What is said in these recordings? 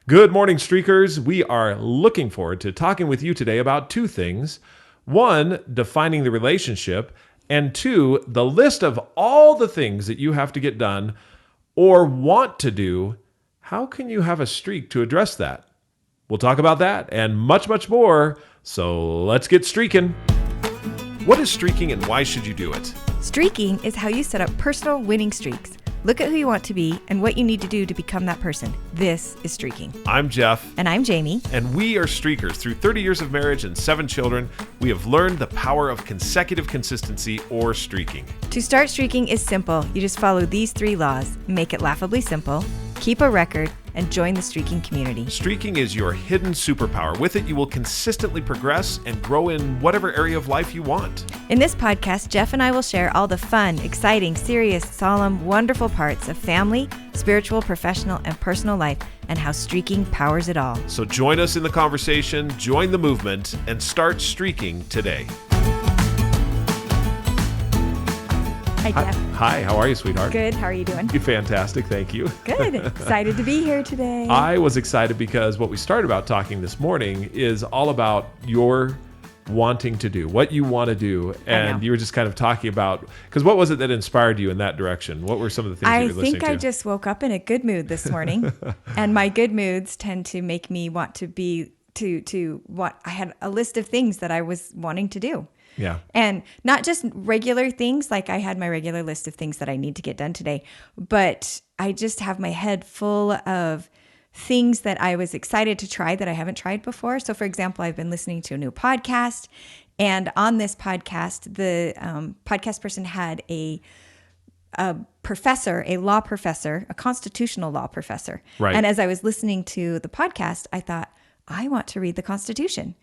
Good morning, Streakers. We are looking forward to talking with you today about two things. One, defining the relationship, and two, the list of all the things that you have to get done or want to do. How can you have a streak to address that? We'll talk about that and much, much more. So let's get streaking. What is streaking and why should you do it? Streaking is how you set up personal winning streaks. Look at who you want to be and what you need to do to become that person. This is streaking. I'm Jeff. And I'm Jami. And we are streakers. Through 30 years of marriage and 7 children, we have learned the power of consecutive consistency or streaking. To start streaking is simple. You just follow these 3 laws. Make it laughably simple, keep a record, and join the streaking community. Streaking is your hidden superpower. With it, you will consistently progress and grow in whatever area of life you want. In this podcast, Jeff and I will share all the fun, exciting, serious, solemn, wonderful parts of family, spiritual, professional, and personal life, and how streaking powers it all. So join us in the conversation, join the movement, and start streaking today. Hi, Jeff. Hi, how are you, sweetheart? Good. How are you doing? You're fantastic, thank you. Good. Excited to be here today. I was excited because what we started about talking this morning is all about your wanting to do, what you want to do. And you were just kind of talking about, because what was it that inspired you in that direction? What were some of the things that you were listening to? I think I just woke up in a good mood this morning. And my good moods tend to make me want to be, I had a list of things that I was wanting to do. Yeah. And not just regular things, like I had my regular list of things that I need to get done today, but I just have my head full of things that I was excited to try that I haven't tried before. So for example, I've been listening to a new podcast, and on this podcast, the podcast person had a professor, a law professor, a constitutional law professor. Right. And as I was listening to the podcast, I thought, I want to read the Constitution.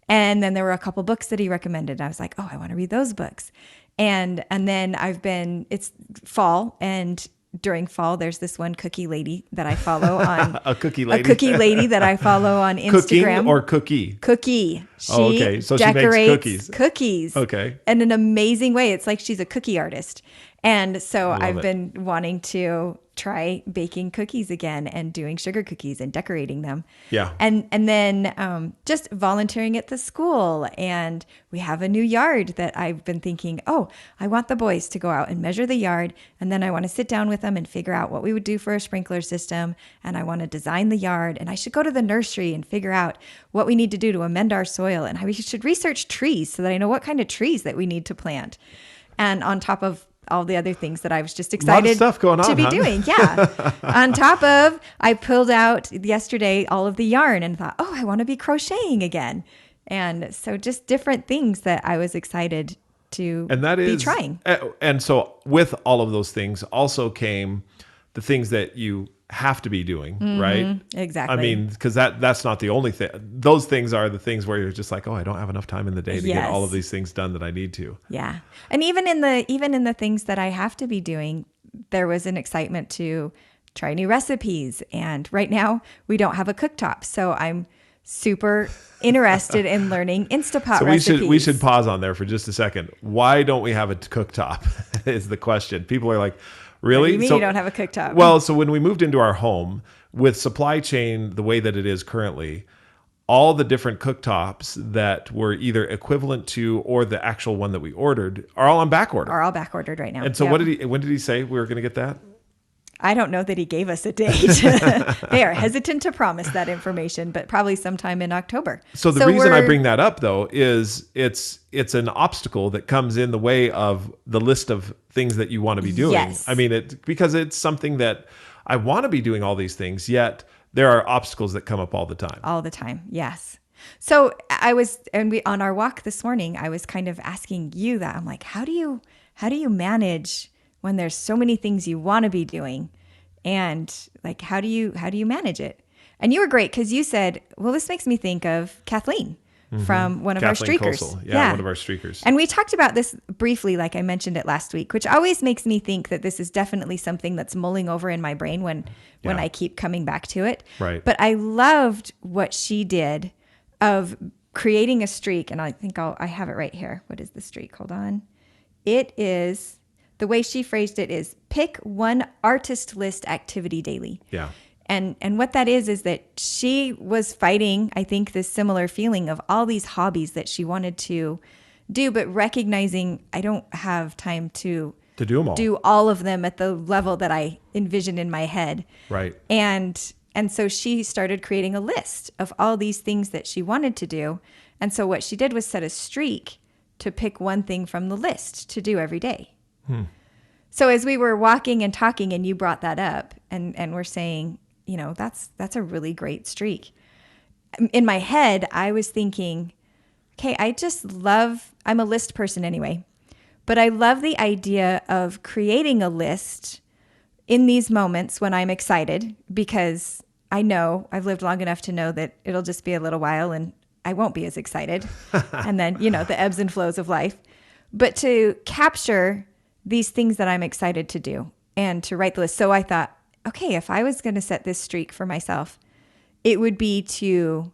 And then there were a couple books that he recommended. I was like, oh, I want to read those books. And then it's fall, and during fall, there's this one cookie lady that I follow on. A cookie lady? A cookie lady that I follow on Instagram. Cooking or cookie? Cookie. Okay. So decorates she makes cookies. Okay. In an amazing way. It's like she's a cookie artist. And so I've been wanting to try baking cookies again and doing sugar cookies and decorating them. Yeah. And then just volunteering at the school. And we have a new yard that I've been thinking, oh, I want the boys to go out and measure the yard. And then I want to sit down with them and figure out what we would do for a sprinkler system. And I want to design the yard. And I should go to the nursery and figure out what we need to do to amend our soil. And we should research trees so that I know what kind of trees that we need to plant. And on top of all the other things that I was just excited stuff going on, to be doing. Yeah. On top of, I pulled out yesterday all of the yarn and thought, oh, I want to be crocheting again. And so just different things that I was excited to be trying. And so with all of those things also came the things that you have to be doing, right? Exactly. I mean, because that's not the only thing. Those things are the things where you're just like, oh, I don't have enough time in the day to get all of these things done that I need to. Yeah. And even in the things that I have to be doing, there was an excitement to try new recipes. And right now we don't have a cooktop. So I'm super interested in learning Instapot recipes. We should pause on there for just a second. Why don't we have a cooktop is the question. People are like, really? What do you mean you don't have a cooktop? Well, so when we moved into our home, with supply chain the way that it is currently, all the different cooktops that were either equivalent to or the actual one that we ordered are all on back order. Are all back ordered right now. And so when did he say we were going to get that? I don't know that he gave us a date. They are hesitant to promise that information, but probably sometime in October. So the reason I bring that up, though, is it's an obstacle that comes in the way of the list of things that you want to be doing. Yes. I mean, because it's something that I want to be doing all these things, yet there are obstacles that come up all the time. All the time, yes. So on our walk this morning, I was kind of asking you that. I'm like, how do you manage when there's so many things you want to be doing, and like, how do you manage it? And you were great because you said, well, this makes me think of Kathleen from one of our streakers. Kosel. Yeah, one of our streakers. And we talked about this briefly, like I mentioned it last week, which always makes me think that this is definitely something that's mulling over in my brain when I keep coming back to it. Right. But I loved what she did of creating a streak. And I think I have it right here. What is the streak? Hold on. It is, the way she phrased it is pick one artist list activity daily. Yeah. And what that is that she was fighting, I think, this similar feeling of all these hobbies that she wanted to do, but recognizing I don't have time to do them all. Do all of them at the level that I envision in my head. Right. And so she started creating a list of all these things that she wanted to do. And so what she did was set a streak to pick one thing from the list to do every day. So as we were walking and talking and you brought that up and we're saying, you know, that's a really great streak. In my head, I was thinking, okay, I'm a list person anyway, but I love the idea of creating a list in these moments when I'm excited, because I know I've lived long enough to know that it'll just be a little while and I won't be as excited. And then, you know, the ebbs and flows of life. But to capture these things that I'm excited to do and to write the list. So I thought, okay, if I was going to set this streak for myself, it would be to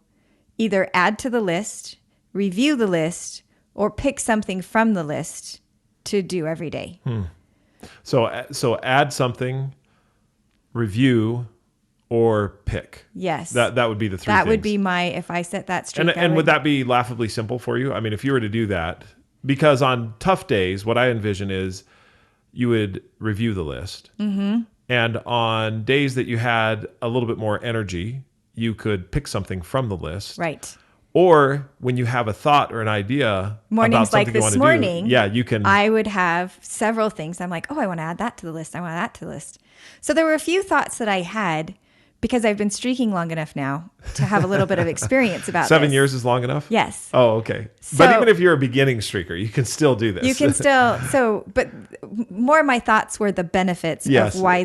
either add to the list, review the list, or pick something from the list to do every day. So add something, review, or pick. Yes. That would be the three things. That would be if I set that streak. And would that be laughably simple for you? I mean, if you were to do that, because on tough days, what I envision is you would review the list. Mm-hmm. And on days that you had a little bit more energy, you could pick something from the list. Right. Or when you have a thought or an idea mornings about something like you want this to morning, do, yeah, you can. I would have several things. I'm like, oh, I want to add that to the list. I want that to the list. So there were a few thoughts that I had because I've been streaking long enough now to have a little bit of experience about 7 this. years is long enough? Yes. Oh, okay. So, but even if you're a beginning streaker, you can still do this. You can still, but more of my thoughts were the benefits Yes. of why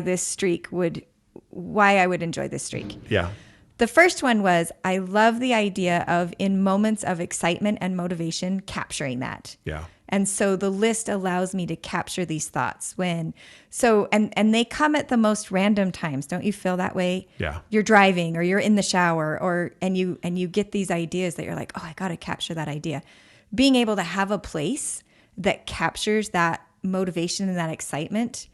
I would enjoy this streak. Yeah. The first one was I love the idea of, in moments of excitement and motivation, capturing that. Yeah. And so the list allows me to capture these thoughts and they come at the most random times. Don't you feel that way? Yeah. You're driving or you're in the shower and you get these ideas that you're like, oh, I got to capture that idea. Being able to have a place that captures that motivation and that excitement,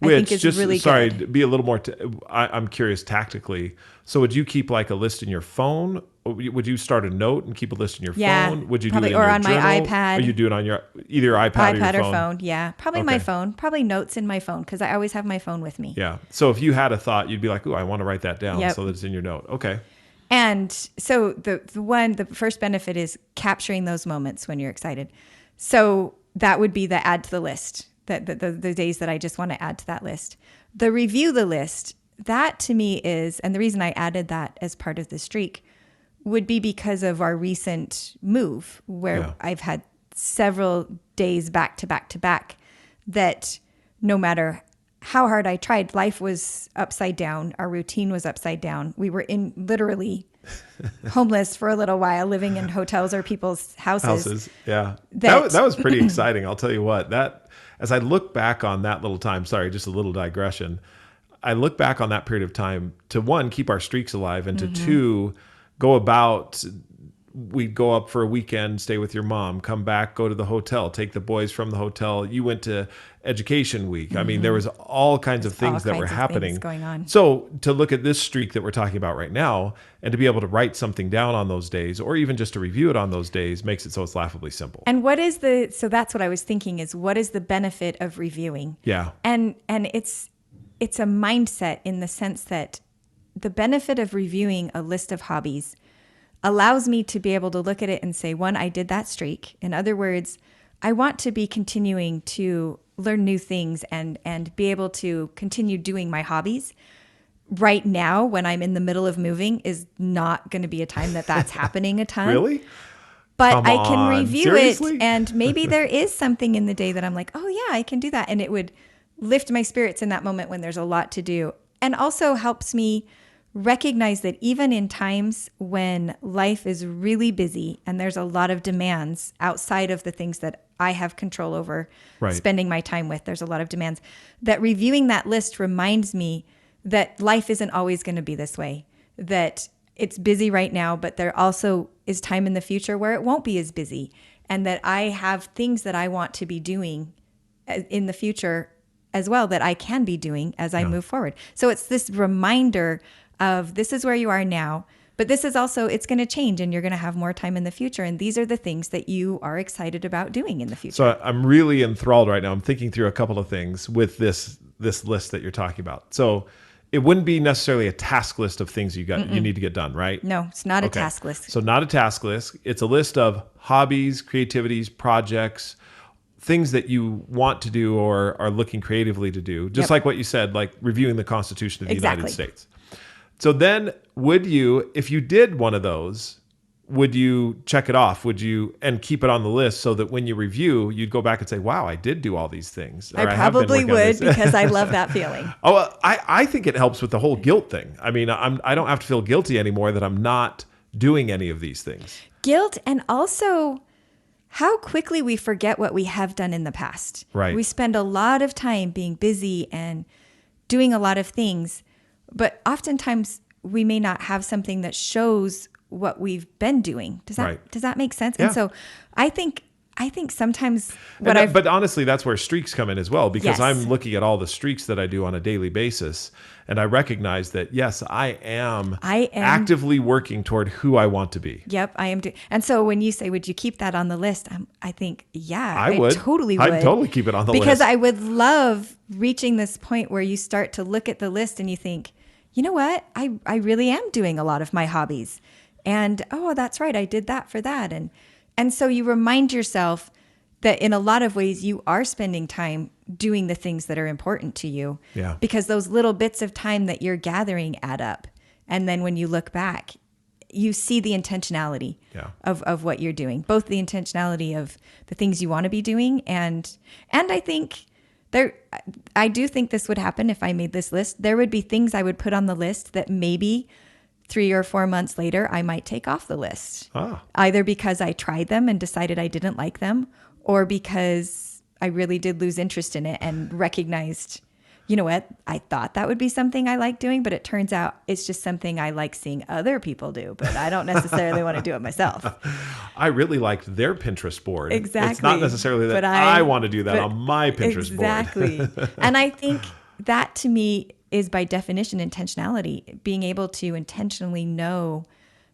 I think is really good. Sorry, be a little more, I'm curious tactically. So would you keep like a list in your phone? Would you start a note and keep a list in your phone? Would you probably, do it in or your on journal? my iPad? Or you do it on either your iPad or phone? Yeah, probably my Okay. phone. Probably notes in my phone because I always have my phone with me. Yeah. So if you had a thought, you'd be like, "Oh, I want to write that down," Yep. so that it's in your note. Okay. And so the first benefit is capturing those moments when you're excited. So that would be the add to the list. The days that I just want to add to that list. The review the list. That to me is, and the reason I added that as part of the streak would be because of our recent move where I've had several days back to back to back that no matter how hard I tried, life was upside down. Our routine was upside down. We were literally homeless for a little while, living in hotels or people's houses. Yeah. That was pretty exciting. I'll tell you what, that, as I look back on that little time, sorry, just a little digression. I look back on that period of time to, one, keep our streaks alive, and to two, we'd go up for a weekend, stay with your mom, come back, go to the hotel, take the boys from the hotel. You went to education week. I mean, there was all kinds of things that were happening going on. So to look at this streak that we're talking about right now and to be able to write something down on those days, or even just to review it on those days, makes it so it's laughably simple. And so that's what I was thinking is, what is the benefit of reviewing? Yeah. And it's a mindset in the sense that the benefit of reviewing a list of hobbies allows me to be able to look at it and say, one, I did that streak. In other words, I want to be continuing to learn new things and be able to continue doing my hobbies. Right now, when I'm in the middle of moving, is not going to be a time that's happening a ton. Really? But Come I can on. review Seriously? it, and maybe there is something in the day that I'm like, oh yeah, I can do that. And it would lift my spirits in that moment when there's a lot to do. And also helps me recognize that even in times when life is really busy and there's a lot of demands outside of the things that I have control over, Right. spending my time with, there's a lot of demands, that reviewing that list reminds me that life isn't always going to be this way, that it's busy right now, but there also is time in the future where it won't be as busy, and that I have things that I want to be doing in the future as well that I can be doing as I move forward. So it's this reminder of this is where you are now, but this is also, it's going to change and you're going to have more time in the future. And these are the things that you are excited about doing in the future. So I'm really enthralled right now. I'm thinking through a couple of things with this list that you're talking about. So it wouldn't be necessarily a task list of things you need to get done, right? No, it's not a task list. So not a task list. It's a list of hobbies, creativities, projects, things that you want to do or are looking creatively to do. Just like what you said, like reviewing the Constitution of the United States. So then would you, if you did one of those, would you check it off? Would you, and keep it on the list so that when you review, you'd go back and say, wow, I did do all these things. I probably would because I love that feeling. I think it helps with the whole guilt thing. I mean, I don't have to feel guilty anymore that I'm not doing any of these things. Guilt, and also how quickly we forget what we have done in the past. Right. We spend a lot of time being busy and doing a lot of things, but oftentimes we may not have something that shows what we've been doing. Does that make sense? Yeah. And so I think sometimes but honestly, that's where streaks come in as well, because Yes. I'm looking at all the streaks that I do on a daily basis, and I recognize that, yes, I am actively working toward who I want to be. Yep, I am. And so when you say, would you keep that on the list? I think, yeah, I would. Totally would. I'd totally keep it on the list. Because I would love reaching this point where you start to look at the list and you think, you know what? I really am doing a lot of my hobbies. And, oh, that's right. I did that for that. And so you remind yourself that in a lot of ways you are spending time doing the things that are important to you. Yeah. Because those little bits of time that you're gathering add up. And then when you look back, you see the intentionality of what you're doing, both the intentionality of the things you want to be doing. And I think I do think this would happen if I made this list. There would be things I would put on the list that maybe 3 or 4 months later, I might take off the list. Either because I tried them and decided I didn't like them, or because I really did lose interest in it and recognized, you know what, I thought that would be something I like doing, but it turns out it's just something I like seeing other people do, but I don't necessarily want to do it myself. I really liked their Pinterest board. Exactly. It's not necessarily that I want to do that on my Pinterest board. Exactly. And I think that to me is by definition intentionality, being able to intentionally know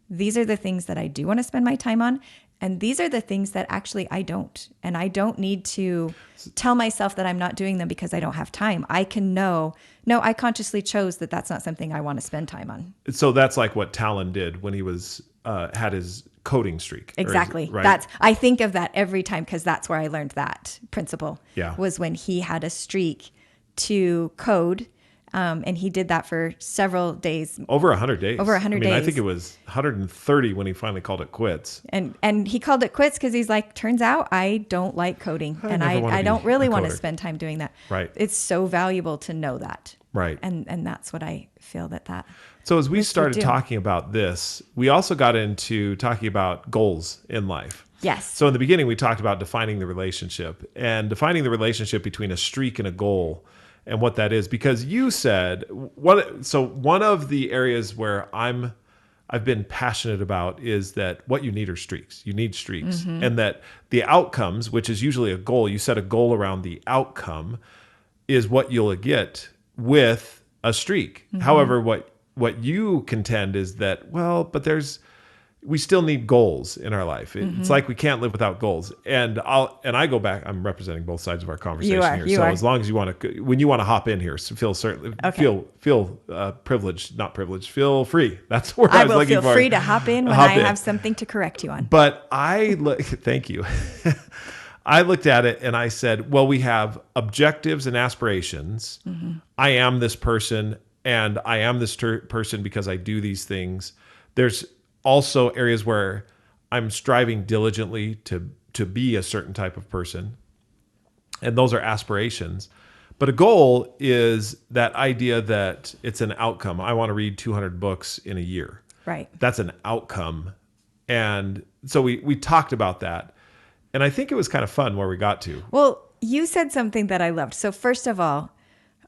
these are the things that I do want to spend my time on. And these are the things that actually I don't. And I don't need to tell myself that I'm not doing them because I don't have time. I can know, no, I consciously chose that that's not something I want to spend time on. So that's like what Talon did when he was had his coding streak. Exactly. Right? I think of that every time because that's where I learned that principle. Yeah. Was when he had a streak to code. And he did that for several days. Over 100 days. Over 100 days. I think it was 130 when he finally called it quits. And he called it quits because he's like, turns out I don't like coding. I don't really want to spend time doing that. Right. It's so valuable to know that. Right. And that's what I feel that. So as we started talking about this, we also got into talking about goals in life. Yes. So in the beginning, we talked about defining the relationship between a streak and a goal. And what that is, because you said one of the areas where I've been passionate about is that what you need are streaks. You need streaks, and that the outcomes, which is usually a goal, you set a goal around the outcome, is what you'll get with a streak. However, what you contend is that we still need goals in our life. It's like we can't live without goals. And I go back. I'm representing both sides of our conversation here. As long as you want to, when you want to hop in here, feel privileged, not privileged. Feel free. That's where I was looking for. I will feel free to hop in when I have something to correct you on. But thank you. I looked at it and I said, well, we have objectives and aspirations. I am this person, and I am this person because I do these things. There's also areas where I'm striving diligently to be a certain type of person. And those are aspirations. But a goal is that idea that it's an outcome. I want to read 200 books in a year. Right. That's an outcome. And so we talked about that. And I think it was kind of fun where we got to. Well, you said something that I loved. So first of all,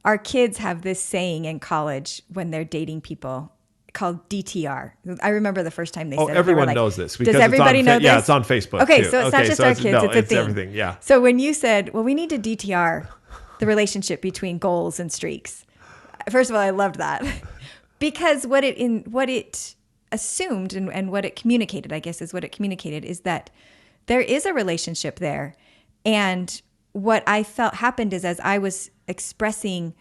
our kids have this saying in college when they're dating people called DTR. I remember the first time they said it. Everyone knows this. Because does everybody know this? Yeah, it's on Facebook. Okay, too. so it's not just our kids, it's a thing. Everything, yeah. So when you said, well, we need to DTR the relationship between goals and streaks. First of all, I loved that. Because what it assumed and what it communicated, I guess is what it communicated, is that there is a relationship there. And what I felt happened is, as I was expressing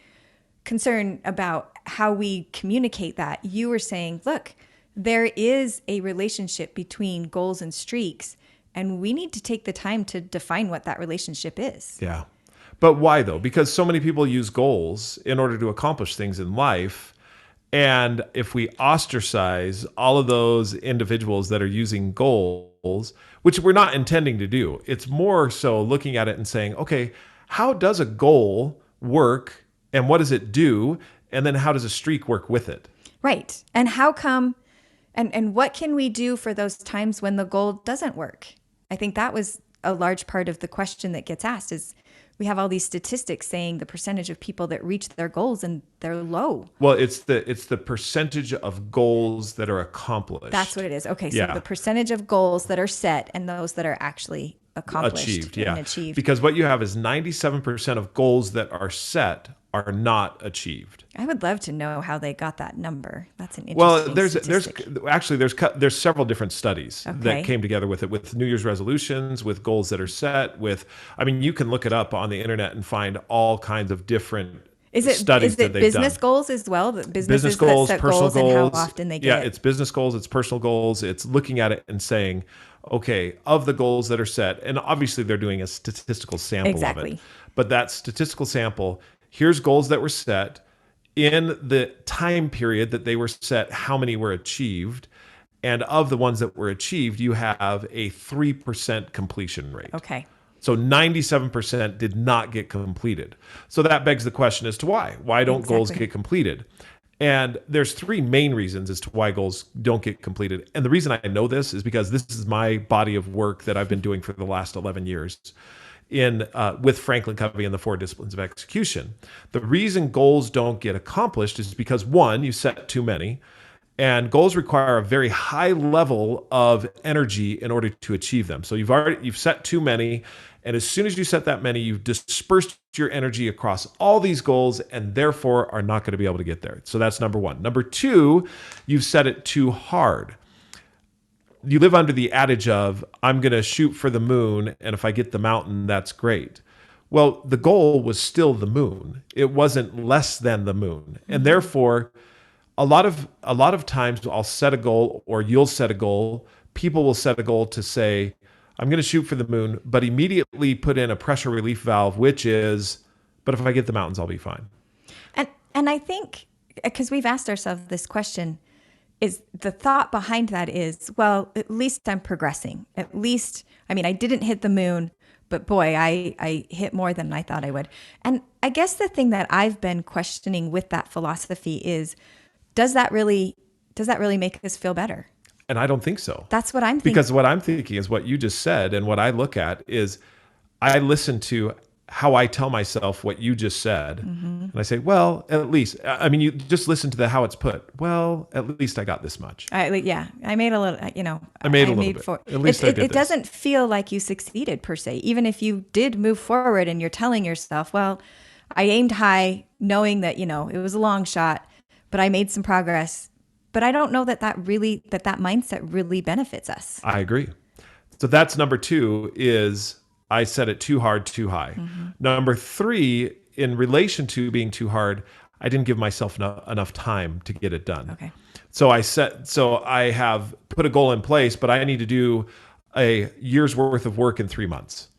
concern about how we communicate that, you were saying, look, there is a relationship between goals and streaks, and we need to take the time to define what that relationship is. Yeah. But why though? Because so many people use goals in order to accomplish things in life. And if we ostracize all of those individuals that are using goals, which we're not intending to do, it's more so looking at it and saying, okay, how does a goal work and what does it do? And then how does a streak work with it? Right. And how come, and what can we do for those times when the goal doesn't work? I think that was a large part of the question that gets asked. Is we have all these statistics saying the percentage of people that reach their goals, and they're low. Well, it's the percentage of goals that are accomplished. That's what it is. Okay, so Yeah. the percentage of goals that are set and those that are actually accomplished and achieved. Because what you have is 97% of goals that are set are not achieved. I would love to know how they got that number. That's an interesting Well, statistic. there's several different studies Okay. that came together with it, with New Year's resolutions, with goals that are set, you can look it up on the internet and find all kinds of different studies that they've business done. goals as well? The Business goals, that set personal goals, goals, and how often they get yeah, it. it's business goals, it's personal goals, it's looking at it and saying, okay, of the goals that are set, and obviously they're doing a statistical sample of Exactly. it. But that statistical sample, here's goals that were set in the time period that they were set, how many were achieved, and of the ones that were achieved, you have a 3% completion rate. Okay. So 97% did not get completed. So that begs the question as to why. Why don't goals Exactly. get completed? And there's three main reasons as to why goals don't get completed. And the reason I know this is because this is my body of work that I've been doing for the last 11 years with Franklin Covey and the 4 disciplines of execution. The reason goals don't get accomplished is because, one, you set too many, and goals require a very high level of energy in order to achieve them. So you've set too many, and as soon as you set that many, you've dispersed your energy across all these goals and therefore are not going to be able to get there. So that's number one. Number two, you've set it too hard. You live under the adage of, I'm going to shoot for the moon, and if I get the mountain, that's great. Well, the goal was still the moon. It wasn't less than the moon. And therefore, a lot of times I'll set a goal, or you'll set a goal. People will set a goal to say, I'm going to shoot for the moon, but immediately put in a pressure relief valve, which is, but if I get the mountains, I'll be fine. And I think, because we've asked ourselves this question, is the thought behind that is, well, at least I'm progressing. At least, I mean, I didn't hit the moon, but boy, I hit more than I thought I would. And I guess the thing that I've been questioning with that philosophy is, does that really make us feel better? And I don't think so. That's what I'm thinking. Because what I'm thinking is what you just said, and what I look at is I listen to how I tell myself what you just said. And I say, well, at least, I mean, you just listen to how it's put. Well, at least I got this much. I made a little, I made a little bit. At least I did it this. doesn't feel like you succeeded per se. Even if you did move forward and you're telling yourself, well, I aimed high knowing that, it was a long shot, but I made some progress. But I don't know that mindset really benefits us. I agree. So that's number two, is I set it too hard, too high. Number three, in relation to being too hard, I didn't give myself enough time to get it done. Okay. So I have put a goal in place, but I need to do a year's worth of work in 3 months.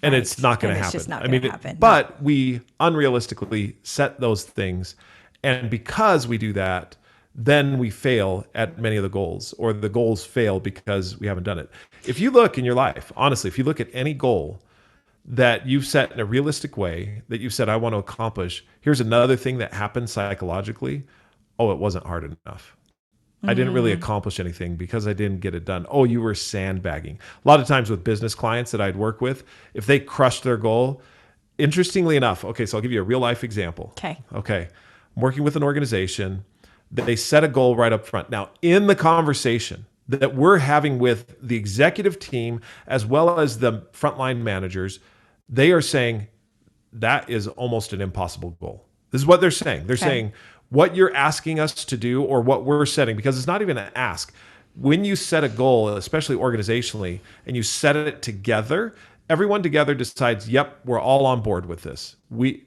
And Right. it's not going to And happen. it's just not gonna happen. But we unrealistically set those things. And because we do that, then we fail at many of the goals, or the goals fail because we haven't done it. If you look in your life, honestly, if you look at any goal that you've set in a realistic way, that you've said, I want to accomplish, here's another thing that happens psychologically. Oh, it wasn't hard enough. I didn't really accomplish anything because I didn't get it done. Oh, you were sandbagging. A lot of times with business clients that I'd work with, if they crushed their goal, interestingly enough, okay, so I'll give you a real life example. Okay. I'm working with an organization. They set a goal right up front. Now, in the conversation that we're having with the executive team, as well as the frontline managers, they are saying that is almost an impossible goal. This is what they're saying. They're saying, what you're asking us to do or what we're setting, because it's not even an ask. When you set a goal, especially organizationally, and you set it together, everyone together decides, yep, we're all on board with this.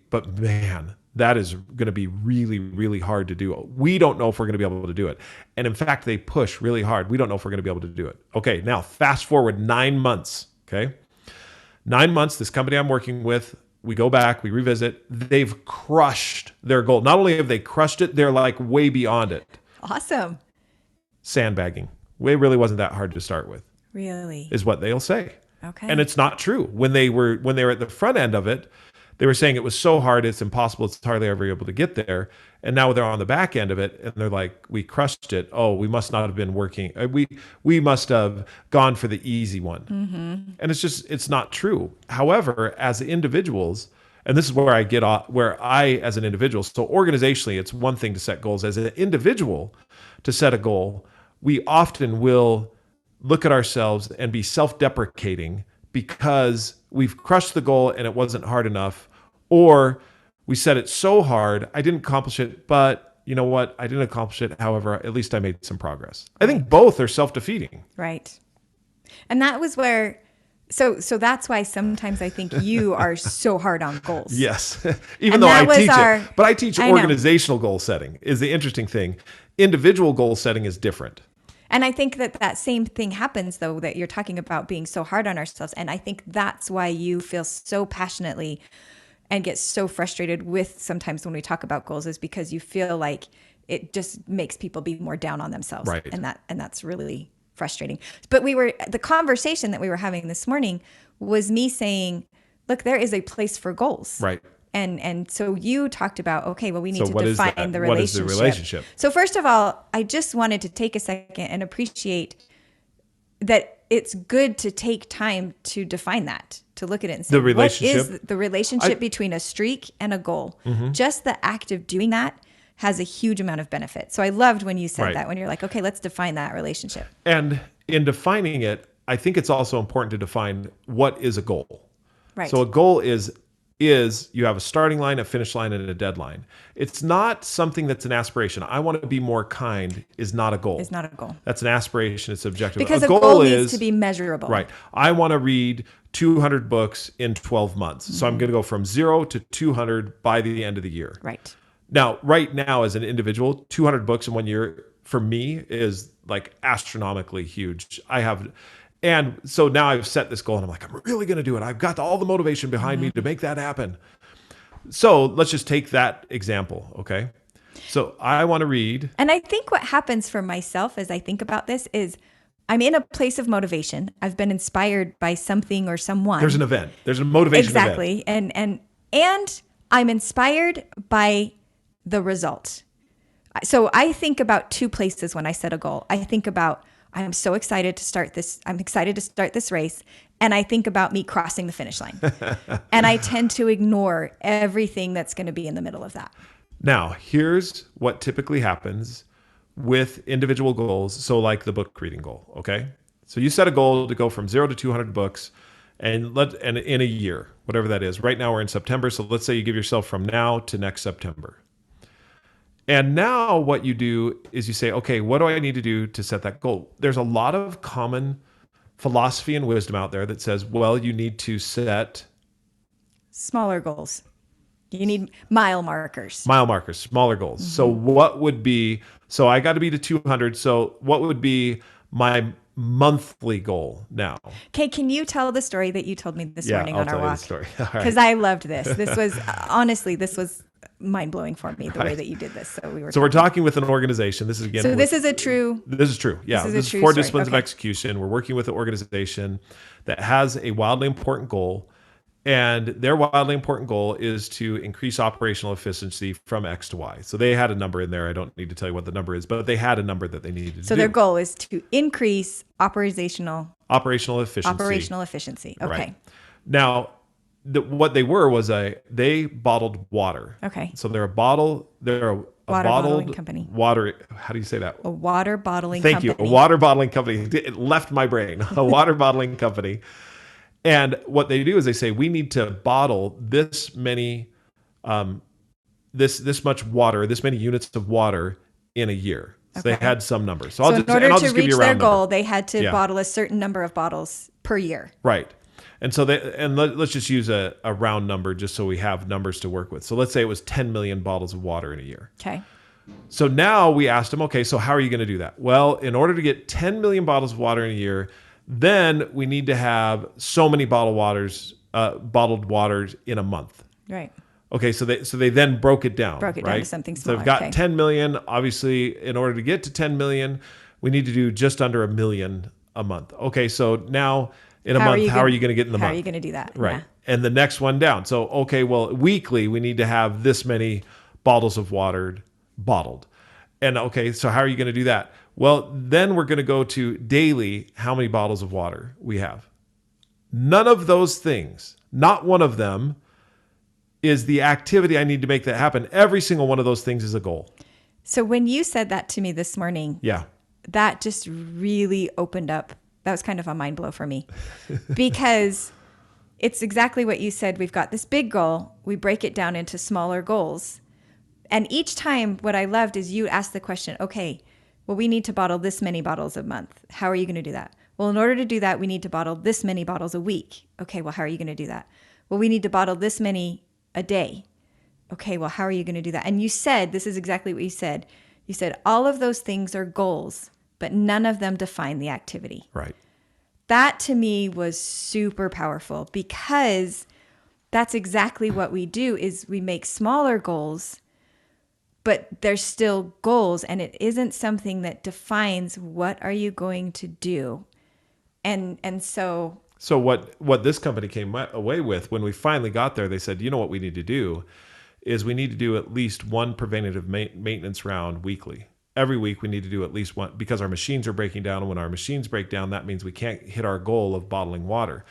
But man, that is going to be really, really hard to do. We don't know if we're going to be able to do it. And in fact, they push really hard. We don't know if we're going to be able to do it. Okay, now fast forward 9 months, okay? 9 months, this company I'm working with, we go back, we revisit. They've crushed their goal. Not only have they crushed it, they're like way beyond it. Awesome. Sandbagging. It really wasn't that hard to start with. Really? Is what they'll say. Okay. And it's not true. When they were at the front end of it, they were saying it was so hard, it's impossible, it's hardly ever able to get there. And now they're on the back end of it, and they're like, we crushed it. Oh, we must not have been working. We must have gone for the easy one. Mm-hmm. And it's not true. However, as individuals, and this is where I get off, where I, as an individual, so organizationally, it's one thing to set goals. As an individual, to set a goal, we often will look at ourselves and be self-deprecating because we've crushed the goal and it wasn't hard enough, or we set it so hard, I didn't accomplish it, but you know what? I didn't accomplish it. However, at least I made some progress. I think both are self-defeating. Right. And that was where, so that's why sometimes I think you are so hard on goals. Yes. Even though I teach it. But I teach organizational goal setting is the interesting thing. Individual goal setting is different. And I think that same thing happens, though, that you're talking about being so hard on ourselves. And I think that's why you feel so passionately and get so frustrated with sometimes when we talk about goals, is because you feel like it just makes people be more down on themselves. Right. And that's really frustrating. But the conversation that we were having this morning was me saying, look, there is a place for goals. Right. And so you talked about, okay, well, we need to what define the relationship. What is the relationship? So first of all, I just wanted to take a second and appreciate that it's good to take time to define that, to look at it and say, the relationship. What is the relationship between a streak and a goal? Mm-hmm. Just the act of doing that has a huge amount of benefit. So I loved when you said that, when you're like, okay, let's define that relationship. And in defining it, I think it's also important to define what is a goal. Right. So a goal is you have a starting line, a finish line, and a deadline. It's not something that's an aspiration. I want to be more kind is not a goal. It's not a goal. That's an aspiration. It's objective. Because a goal needs to be measurable. Right. I want to read 200 books in 12 months. Mm-hmm. So I'm going to go from 0 to 200 by the end of the year. Right. Now, right now, as an individual, 200 books in 1 year, for me, is like astronomically huge. And so now I've set this goal and I'm like, I'm really going to do it. I've got all the motivation behind me to make that happen. So let's just take that example, okay? So I want to read. And I think what happens for myself as I think about this is I'm in a place of motivation. I've been inspired by something or someone. There's an event. There's a motivation event. Exactly. And I'm inspired by the result. So I think about two places when I set a goal. I think about, I'm so excited to start this. I'm excited to start this race. And I think about me crossing the finish line. And I tend to ignore everything that's going to be in the middle of that. Now, here's what typically happens with individual goals. So like the book reading goal, okay? So you set a goal to go from 0 to 200 books and in a year, whatever that is. Right now we're in September. So let's say you give yourself from now to next September. And now what you do is you say, okay, what do I need to do to set that goal? There's a lot of common philosophy and wisdom out there that says, well, you need to set smaller goals. You need mile markers, smaller goals. Mm-hmm. So I got to be to 200. So what would be my monthly goal now? Okay, can you tell the story that you told me this morning on our walk? Because right. I loved this. This was honestly, mind-blowing for me, the way that you did this. So we're talking with an organization. This is again. So this is true. This is true. Yeah. This is 4 disciplines of execution. We're working with an organization that has a wildly important goal. And their wildly important goal is to increase operational efficiency from X to Y. So they had a number in there. I don't need to tell you what the number is, but they had a number that they needed to do. So their goal is to increase operational efficiency. Okay. Right. Now, what they were was they bottled water. Okay. So they're a water bottling company. How do you say that? A water bottling company. Thank you. A water bottling company. It left my brain. A water bottling company. And what they do is they say, we need to bottle this many this much water, this many units of water in a year. So they Okay. had some numbers. So So I'll in just order and I'll to just give reach you a their round goal, number. they had to Yeah. bottle a certain number of bottles per year. Right. And so let's just use a round number just so we have numbers to work with. So let's say it was 10 million bottles of water in a year. Okay. So now we asked them, okay, so how are you going to do that? Well, in order to get 10 million bottles of water in a year, then we need to have so many bottled waters in a month. Right. Okay, so they then broke it down. Broke it down to something So smaller. they've got Okay. 10 million. Obviously, in order to get to 10 million, we need to do just under 1 million a month. Okay, so now in a month, how are you going to get in the How month? are you going to do that? Right. Yeah. And the next one down. So, okay, well, weekly, we need to have this many bottles of water bottled. And okay, so how are you going to do that? Well, then we're going to go to daily, how many bottles of water we have. None of those things, not one of them, is the activity I need to make that happen. Every single one of those things is a goal. So when you said that to me this morning, Yeah. that just really opened up. That was kind of a mind blow for me because it's exactly what you said. We've got this big goal. We break it down into smaller goals. And each time what I loved is you asked the question, okay, well, we need to bottle this many bottles a month. How are you going to do that? Well, in order to do that, we need to bottle this many bottles a week. Okay, well, how are you going to do that? Well, we need to bottle this many a day. Okay, well, how are you going to do that? And you said, this is exactly what you said. You said, all of those things are goals, but none of them define the activity. Right. That to me was super powerful because that's exactly what we do is we make smaller goals, but they're still goals. And it isn't something that defines what are you going to do. And so what this company came away with when we finally got there, they said, you know what we need to do is we need to do at least one preventative maintenance round weekly. Every week we need to do at least one because our machines are breaking down. And when our machines break down, that means we can't hit our goal of bottling water.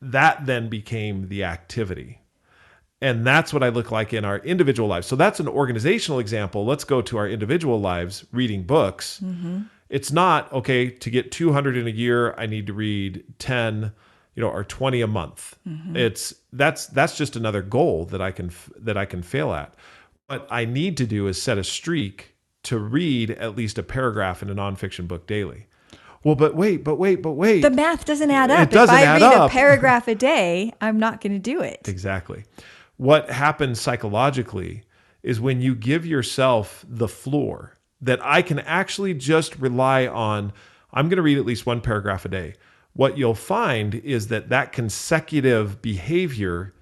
That then became the activity. And that's what I look like in our individual lives. So that's an organizational example. Let's go to our individual lives, reading books. Mm-hmm. It's not, okay, to get 200 in a year, I need to read 10, or 20 a month. Mm-hmm. That's just another goal that I can fail at. What I need to do is set a streak to read at least a paragraph in a nonfiction book daily. Well, but wait. the math doesn't add up. It doesn't if I add read up. a paragraph a day, I'm not going to do it. Exactly. What happens psychologically is when you give yourself the floor that I can actually just rely on, I'm going to read at least one paragraph a day. What you'll find is that consecutive behavior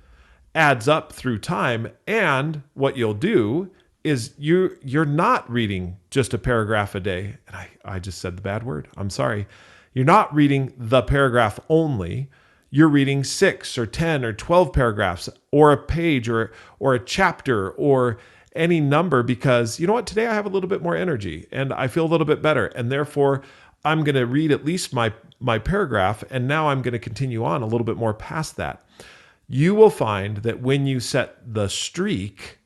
adds up through time. And what you'll do is you're not reading just a paragraph a day. And I just said the bad word. I'm sorry. You're not reading the paragraph only. You're reading 6 or 10 or 12 paragraphs or a page or a chapter or any number because you know what? Today I have a little bit more energy and I feel a little bit better. And therefore I'm going to read at least my paragraph. And now I'm going to continue on a little bit more past that. You will find that when you set the streak,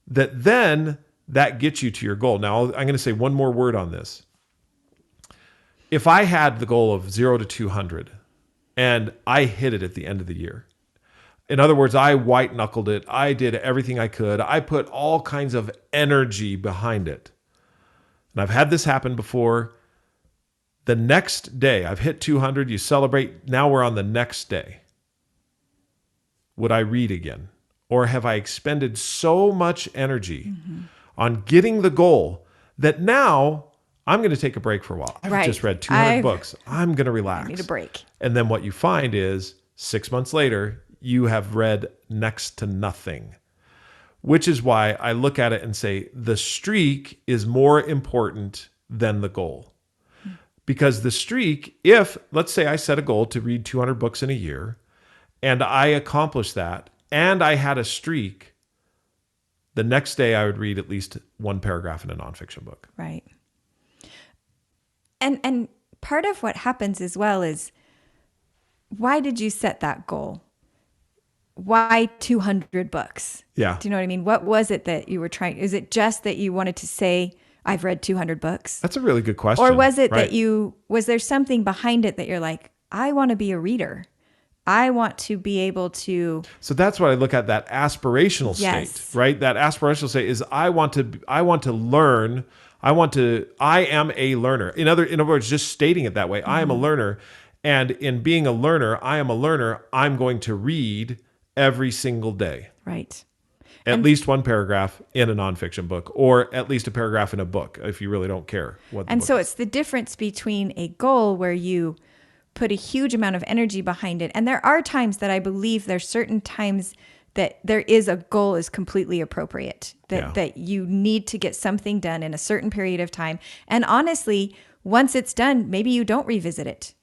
that gets you to your goal. Now I'm going to say one more word on this. If I had the goal of 0 to 200 and I hit it at the end of the year, in other words, I white knuckled it. I did everything I could. I put all kinds of energy behind it. And I've had this happen before. The next day, I've hit 200. You celebrate. Now we're on the next day. Would I read again? Or have I expended so much energy on getting the goal that now I'm going to take a break for a while? I've just read 200 books. I'm going to relax. I need a break. And then what you find is 6 months later, you have read next to nothing, which is why I look at it and say the streak is more important than the goal. Because the streak, if let's say I set a goal to read 200 books in a year and I accomplished that and I had a streak, the next day I would read at least one paragraph in a nonfiction book. Right. And part of what happens as well is, why did you set that goal? Why 200 books? Yeah. Do you know what I mean? What was it that you were trying? Is it just that you wanted to say, I've read 200 books? That's a really good question. Or was it right? was there something behind it that you're like, I want to be a reader? I want to be able to. So that's what I look at, that aspirational Yes. state, right? That aspirational state is I want to learn. I am a learner. In other words, just stating it that way, I am a learner. And in being a learner, I'm going to read every single day. Right. At least one paragraph in a nonfiction book, or at least a paragraph in a book, if you really don't care what the And book so is. it's the difference between a goal where you put a huge amount of energy behind it. And there are times that I believe there's certain times that there is a goal is completely appropriate, that you need to get something done in a certain period of time. And honestly, once it's done, maybe you don't revisit it.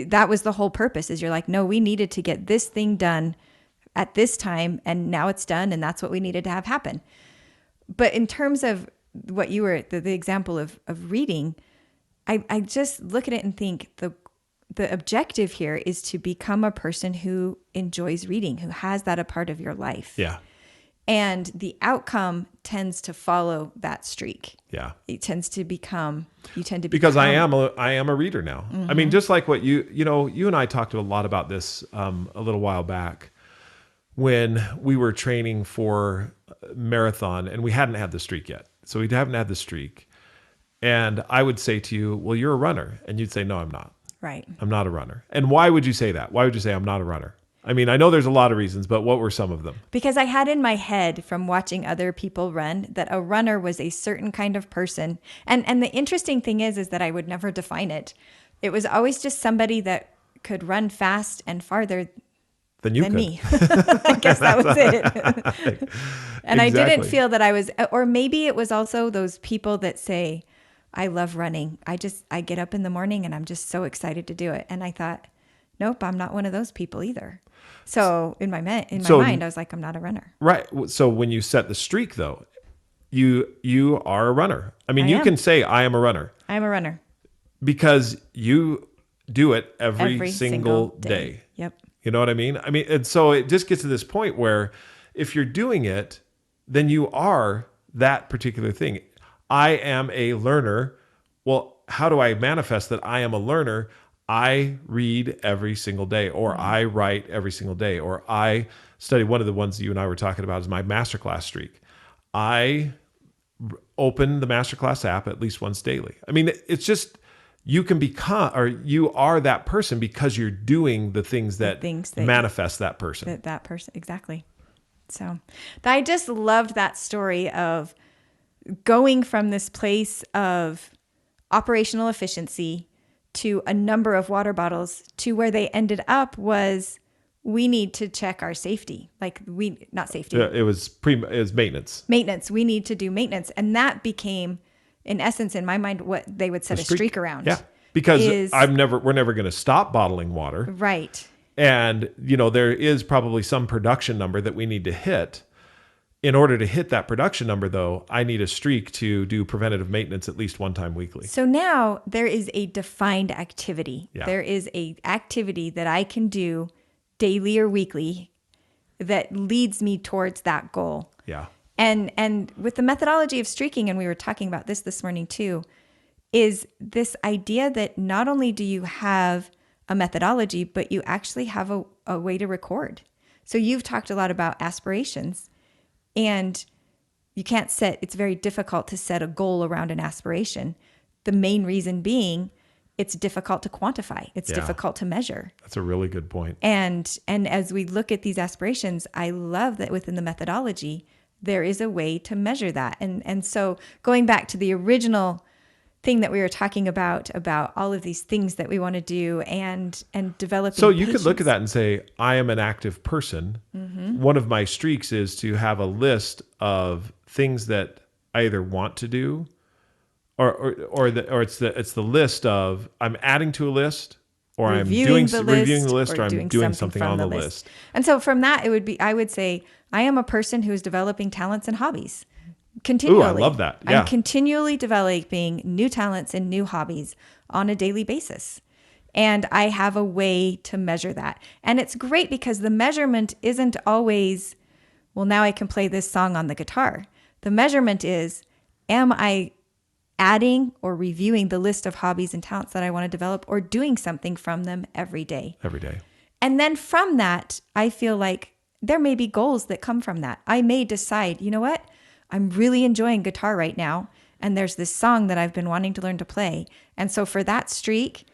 That was the whole purpose, is you're like, no, we needed to get this thing done at this time, and now it's done, and that's what we needed to have happen. But in terms of what you were, the example of reading, I just look at it and think the objective here is to become a person who enjoys reading, who has that a part of your life. Yeah. And the outcome tends to follow that streak. Yeah. It tends to become, because I am a reader now. I mean, just like what you and I talked a lot about this a little while back when we were training for marathon and we hadn't had the streak yet. So we haven't had the streak. And I would say to you, well, you're a runner. And you'd say, no, I'm not. Right. I'm not a runner. And why would you say that? Why would you say I'm not a runner? I mean, I know there's a lot of reasons, but what were some of them? Because I had in my head from watching other people run that a runner was a certain kind of person. And the interesting thing is that I would never define it. It was always just somebody that could run fast and farther than me. I guess that was it. And I didn't feel that I was, or maybe it was also those people that say, I love running. I get up in the morning and I'm just so excited to do it. And I thought, nope, I'm not one of those people either. So in my mind, I was like, I'm not a runner. Right. So when you set the streak, though, you are a runner. I mean, you can say, I am a runner. I am a runner. Because you do it every single day. Yep. You know what I mean? I mean, and so it just gets to this point where if you're doing it, then you are that particular thing. I am a learner. Well, how do I manifest that I am a learner? I read every single day, or I write every single day, or I study. One of the ones that you and I were talking about is my masterclass streak. I open the masterclass app at least once daily. I mean, it's just, you can become, or you are that person because you're doing the things that manifest that person. That person, exactly. So I just loved that story of going from this place of operational efficiency to a number of water bottles to where they ended up was, we need to check our safety. Not safety. It was maintenance. Maintenance. We need to do maintenance. And that became, in essence, in my mind, what they would set a streak around. Yeah. Because we're never going to stop bottling water. Right. And, there is probably some production number that we need to hit. In order to hit that production number, though, I need a streak to do preventative maintenance at least one time weekly. So now there is a defined activity. Yeah. There is a activity that I can do daily or weekly that leads me towards that goal. Yeah. And with the methodology of streaking, and we were talking about this morning too, is this idea that not only do you have a methodology, but you actually have a way to record. So you've talked a lot about aspirations. And it's very difficult to set a goal around an aspiration. The main reason being it's difficult to quantify. It's difficult to measure. That's a really good point. And as we look at these aspirations, I love that within the methodology, there is a way to measure that. And so going back to the original thing that we were talking about all of these things that we want to do and developing. So you could look at that and say, I am an active person. Mm-hmm. One of my streaks is to have a list of things that I either want to do or it's the list of I'm adding to a list, or reviewing the list, or I'm doing something on the list. And so from that, I would say I am a person who is developing talents and hobbies. Continually. Ooh, I love that. Yeah. I'm continually developing new talents and new hobbies on a daily basis. And I have a way to measure that. And it's great because the measurement isn't always, well, now I can play this song on the guitar. The measurement is, am I adding or reviewing the list of hobbies and talents that I want to develop, or doing something from them every day? Every day. And then from that, I feel like there may be goals that come from that. I may decide, you know what? I'm really enjoying guitar right now. And there's this song that I've been wanting to learn to play. And so for that streak,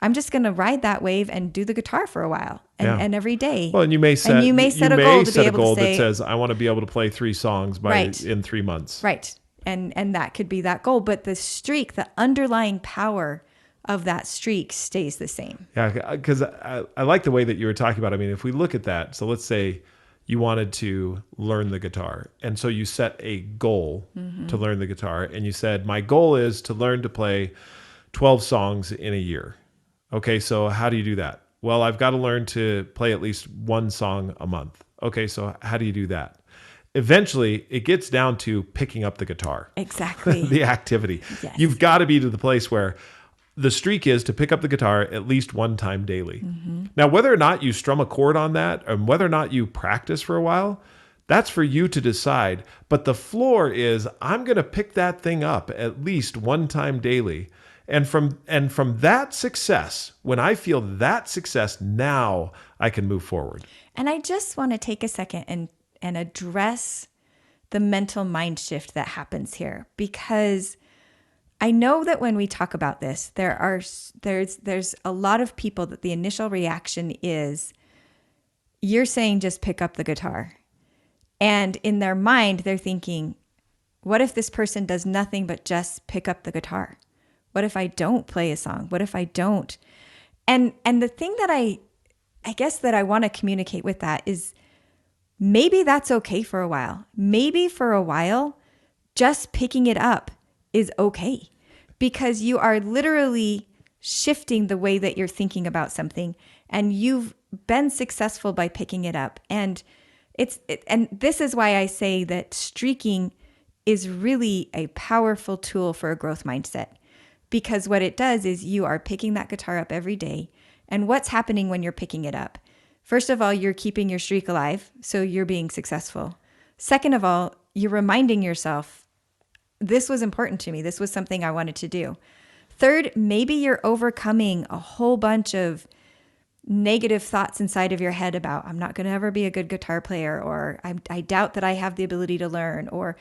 I'm just going to ride that wave and do the guitar for a while and every day. Well, and you may set, a goal to be able to say, that says, I want to be able to play 3 songs in 3 months. Right. And that could be that goal. But the streak, the underlying power of that streak stays the same. Yeah, because I like the way that you were talking about it. I mean, if we look at that, so let's say you wanted to learn the guitar. And so you set a goal to learn the guitar. And you said, my goal is to learn to play 12 songs in a year. Okay, so how do you do that? Well, I've got to learn to play at least 1 song a month. Okay, so how do you do that? Eventually, it gets down to picking up the guitar. Exactly. The activity. Yes. You've got to be to the place where the streak is to pick up the guitar at least 1 time daily. Now, whether or not you strum a chord on that and whether or not you practice for a while, that's for you to decide. But the floor is, I'm going to pick that thing up at least 1 time daily. And from that success, when I feel that success, now I can move forward. And I just want to take a second and address the mental mind shift that happens here, because I know that when we talk about this, there's a lot of people that the initial reaction is, you're saying just pick up the guitar. And in their mind, they're thinking, what if this person does nothing but just pick up the guitar? What if I don't play a song? What if I don't? And the thing that I guess that I want to communicate with that is, maybe that's okay for a while. Maybe for a while, just picking it up is okay, because you are literally shifting the way that you're thinking about something, and you've been successful by picking it up. And and this is why I say that streaking is really a powerful tool for a growth mindset, because what it does is you are picking that guitar up every day. And what's happening when you're picking it up? First of all, you're keeping your streak alive, so you're being successful. Second of all, you're reminding yourself, this was important to me. This was something I wanted to do. Third, maybe you're overcoming a whole bunch of negative thoughts inside of your head about, I'm not going to ever be a good guitar player, or I doubt that I have the ability to learn. Or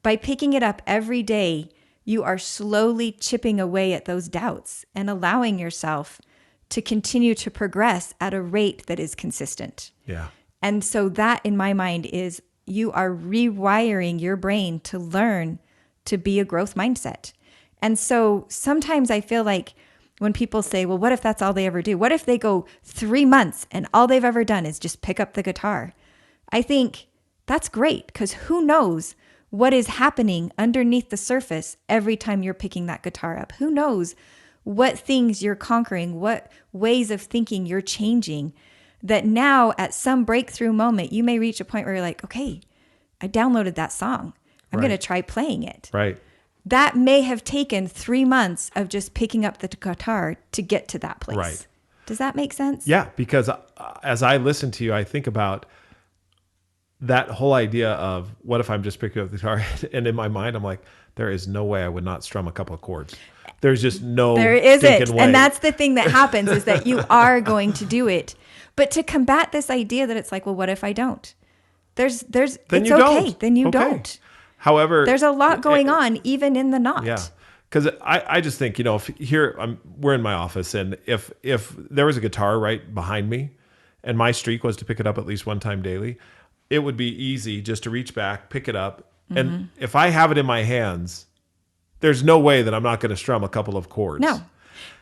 by picking it up every day, you are slowly chipping away at those doubts and allowing yourself to continue to progress at a rate that is consistent. Yeah. And so that, in my mind, is you are rewiring your brain to learn to be a growth mindset. And so sometimes I feel like when people say, well, what if that's all they ever do? What if they go 3 months and all they've ever done is just pick up the guitar? I think that's great, because who knows what is happening underneath the surface every time you're picking that guitar up? Who knows what things you're conquering, what ways of thinking you're changing, that now at some breakthrough moment, you may reach a point where you're like, okay, I downloaded that song. I'm going to try playing it. Right. That may have taken 3 months of just picking up the guitar to get to that place. Right. Does that make sense? Yeah, because as I listen to you, I think about that whole idea of, what if I'm just picking up the guitar? And in my mind, I'm like, there is no way I would not strum a couple of chords. There's just no There isn't. way. And that's the thing that happens, is that you are going to do it. But to combat this idea that it's like, well, what if I don't? Then it's you okay. don't. Then you Okay. don't. However, There's a lot going on, even in the not. Yeah. Because I just think, if here we're in my office, and if there was a guitar right behind me and my streak was to pick it up at least 1 time daily, it would be easy just to reach back, pick it up. And if I have it in my hands, there's no way that I'm not going to strum a couple of chords. No.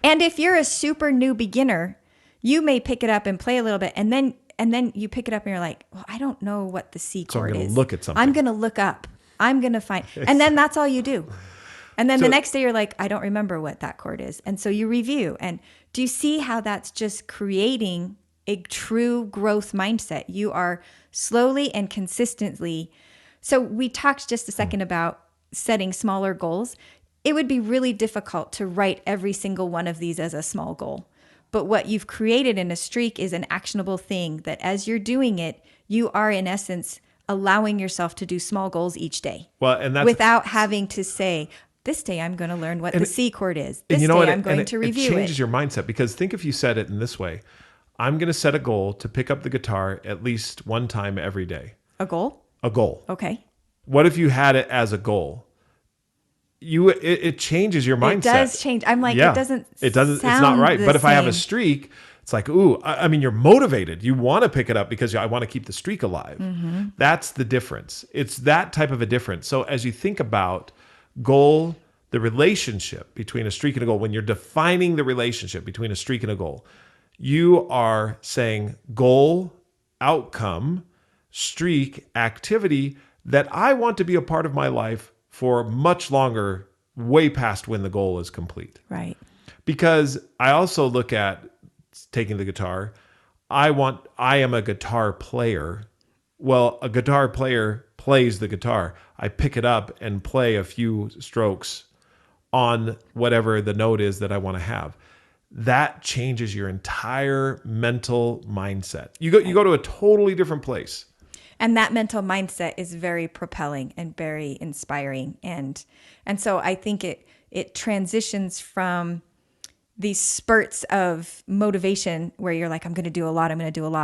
And if you're a super new beginner, you may pick it up and play a little bit, and then you pick it up and you're like, well, I don't know what the C chord is. I'm going to look at something. I'm going to look up. I'm going to find. And then that's all you do. And then the next day you're like, I don't remember what that chord is. And so you review. And do you see how that's just creating a true growth mindset? You are slowly and consistently. So we talked just a second about setting smaller goals. It would be really difficult to write every single one of these as a small goal. But what you've created in a streak is an actionable thing that, as you're doing it, you are in essence allowing yourself to do small goals each day. Well, and that's without having to say, this day I'm going to learn what the C chord is. This day I'm going to review it. It changes your mindset, because think if you said it in this way, I'm going to set a goal to pick up the guitar at least one time every day. A goal? A goal. Okay. What if you had it as a goal? It changes your mindset. It does change. I'm like, Yeah. it doesn't it's not sound right. the But if I have a same. streak, it's like, ooh, I mean, you're motivated. You want to pick it up because I want to keep the streak alive. Mm-hmm. That's the difference. It's that type of a difference. So as you think about goal, the relationship between a streak and a goal, when you're defining the relationship between a streak and a goal, you are saying goal, outcome, streak, activity that I want to be a part of my life for much longer, way past when the goal is complete. Right. Because I also look at taking the guitar. I am a guitar player. Well, a guitar player plays the guitar. I pick it up and play a few strokes on whatever the note is that I want to have. That changes your entire mental mindset. You go to a totally different place. And that mental mindset is very propelling and very inspiring. And so I think it transitions from these spurts of motivation where you're like, I'm going to do a lot.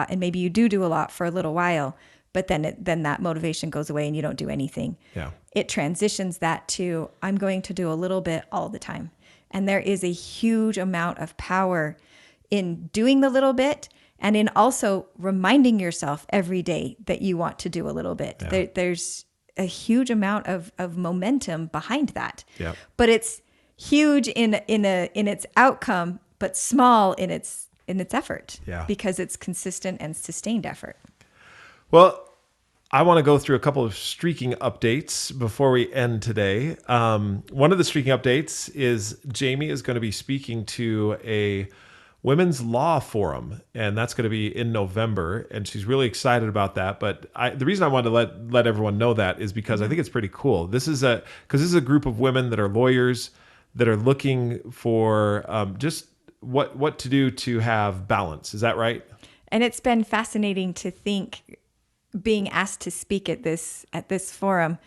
And maybe you do a lot for a little while, but then that motivation goes away and you don't do anything. Yeah. It transitions that to, I'm going to do a little bit all the time. And there is a huge amount of power in doing the little bit and in also reminding yourself every day that you want to do a little bit. Yeah. There's a huge amount of momentum behind that. Yeah. But it's huge in its outcome, but small in its effort. Yeah. Because it's consistent and sustained effort. Well, I want to go through a couple of streaking updates before we end today. One of the streaking updates is Jami is going to be speaking to a women's law forum, and that's going to be in November, and she's really excited about that. But the reason I wanted to let everyone know that is because I think it's pretty cool. This is a group of women that are lawyers that are looking for just what to do to have balance. Is that right? And it's been fascinating to think, being asked to speak at this forum.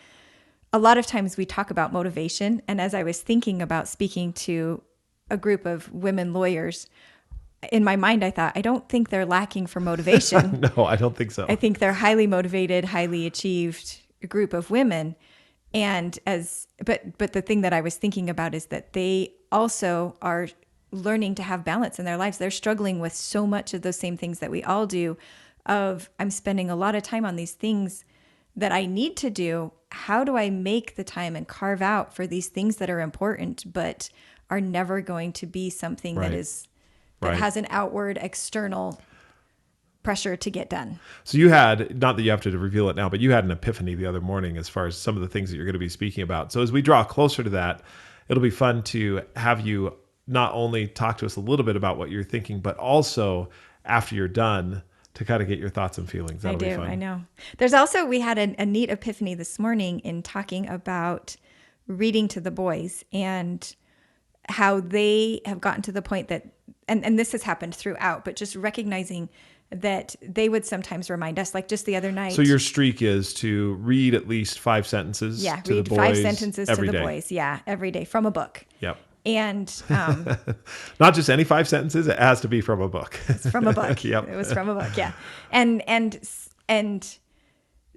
A lot of times we talk about motivation, and as I was thinking about speaking to a group of women lawyers, in my mind I thought, I don't think they're lacking for motivation. No, I don't think so. I think they're highly motivated, highly achieved group of women. But the thing that I was thinking about is that they also are learning to have balance in their lives. They're struggling with so much of those same things that we all do, of I'm spending a lot of time on these things that I need to do. How do I make the time and carve out for these things that are important, but are never going to be something Right. that has an outward external pressure to get done? So you had, not that you have to reveal it now, but you had an epiphany the other morning as far as some of the things that you're going to be speaking about. So as we draw closer to that, it'll be fun to have you not only talk to us a little bit about what you're thinking, but also after you're done to kind of get your thoughts and feelings. That'll be fun. I know. There's also, we had a neat epiphany this morning in talking about reading to the boys and how they have gotten to the point that, and this has happened throughout, but just recognizing that they would sometimes remind us, like just the other night. So your streak is to read at least 5 sentences to read the boys 5 sentences to every the day. boys. Yeah, every day from a book. Yep. And Not just any 5 sentences, it has to be from a book. it's from a book. Yep. It was from a book. Yeah. And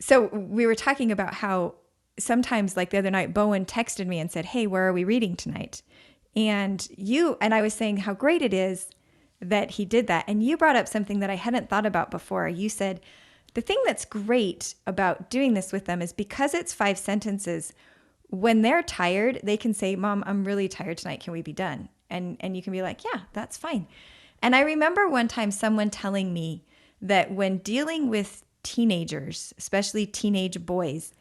so we were talking about how sometimes, like the other night, Bowen texted me and said, "Hey, where are we reading tonight?" And I was saying how great it is that he did that. And you brought up something that I hadn't thought about before. You said, the thing that's great about doing this with them is because it's 5 sentences, when they're tired, they can say, "Mom, I'm really tired tonight. Can we be done?" And you can be like, "Yeah, that's fine." And I remember one time someone telling me that when dealing with teenagers, especially teenage boys,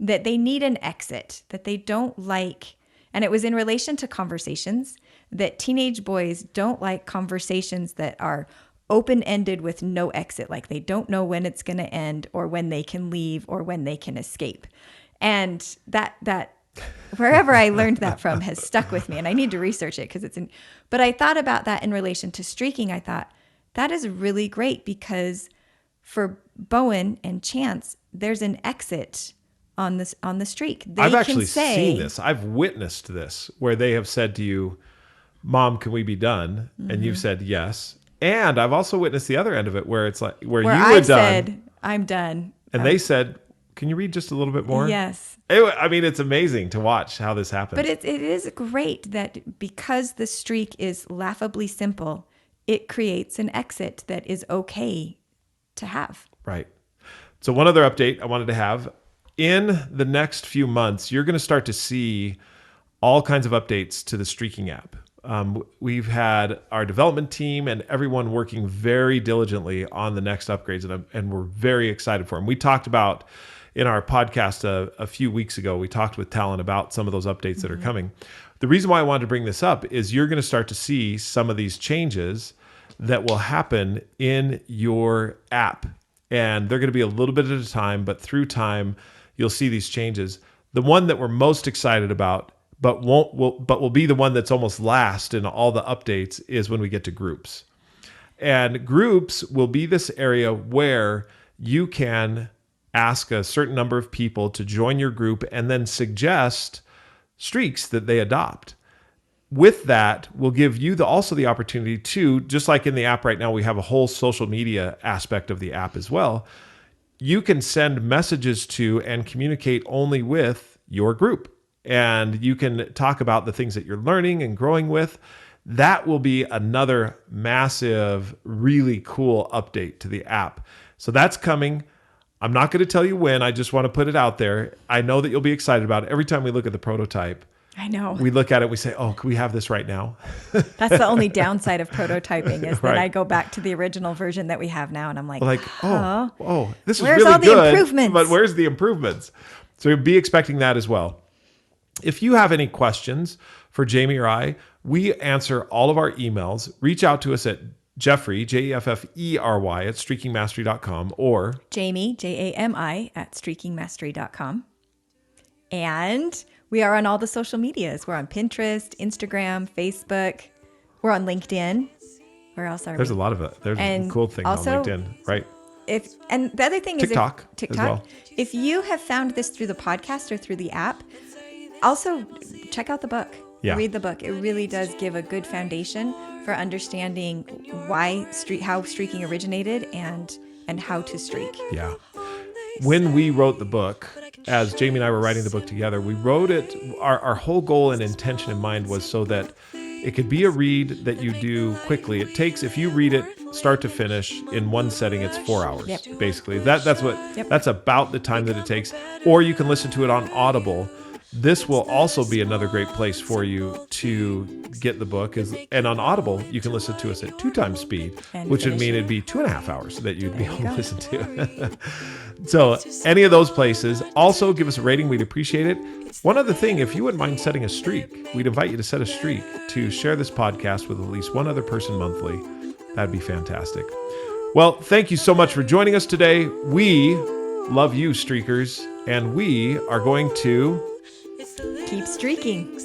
that they need an exit, that they don't like, and it was in relation to conversations, that teenage boys don't like conversations that are open-ended with no exit, like they don't know when it's going to end or when they can leave or when they can escape. And that wherever I learned that from has stuck with me, and I need to research it because but I thought about that in relation to streaking. I thought that is really great because for Bowen and Chance, there's an exit on the streak. I've actually seen this. I've witnessed this where they have said to you, "Mom, can we be done?" And you've said yes. And I've also witnessed the other end of it where it's like where you I were done said, I'm done. and they said, "Can you read just a little bit more?" Yes. I mean, it's amazing to watch how this happens. But it is great that because the streak is laughably simple, it creates an exit that is okay to have. Right. So one other update I wanted to have. In the next few months, you're going to start to see all kinds of updates to the Streaking app. We've had our development team and everyone working very diligently on the next upgrades, and we're very excited for them. We talked about in our podcast a few weeks ago, we talked with Talon about some of those updates that are coming. The reason why I wanted to bring this up is you're going to start to see some of these changes that will happen in your app. And they're going to be a little bit at a time, but through time, you'll see these changes. The one that we're most excited about, but will be the one that's almost last in all the updates, is when we get to groups. And groups will be this area where you can ask a certain number of people to join your group and then suggest streaks that they adopt. With that, we'll give you also the opportunity to, just like in the app right now, we have a whole social media aspect of the app as well. You can send messages to and communicate only with your group. And you can talk about the things that you're learning and growing with. That will be another massive, really cool update to the app. So that's coming. I'm not going to tell you when. I just want to put it out there. I know that you'll be excited about it. Every time we look at the prototype, I know. we look at it, we say, oh, can we have this right now? That's the only downside of prototyping is Right. that I go back to the original version that we have now and I'm like, this is where's really all the good, improvements? but where's the improvements? So be expecting that as well. If you have any questions for Jami or I, we answer all of our emails. Reach out to us at Jeffrey, Jeffrey, at streakingmastery.com or Jami, Jami, at streakingmastery.com. And we are on all the social medias. We're on Pinterest, Instagram, Facebook. We're on LinkedIn. Where else are there's we? a lot of it. There's And cool things on also- LinkedIn, right? And the other thing TikTok is as TikTok. well. If you have found this through the podcast or through the app, also check out the book. Yeah. Read the book. It really does give a good foundation for understanding how streaking originated and how to streak. Yeah. When we wrote the book, as Jami and I were writing the book together, we wrote it, our whole goal and intention in mind was so that it could be a read that you do quickly. It takes, if you read it start to finish in one setting, it's 4 hours, Yep. basically. That's about the time that it takes. Or you can listen to it on Audible. This will also be another great place for you to get the book. And on Audible, you can listen to us at 2 times speed, And which would finish mean it. it'd be 2.5 hours that you'd be There able you to go. listen to. So any of those places. Also, give us a rating. We'd appreciate it. One other thing, if you wouldn't mind setting a streak, we'd invite you to set a streak to share this podcast with at least one other person monthly. That'd be fantastic. Well, thank you so much for joining us today. We love you, streakers, and we are going to Keep streaking.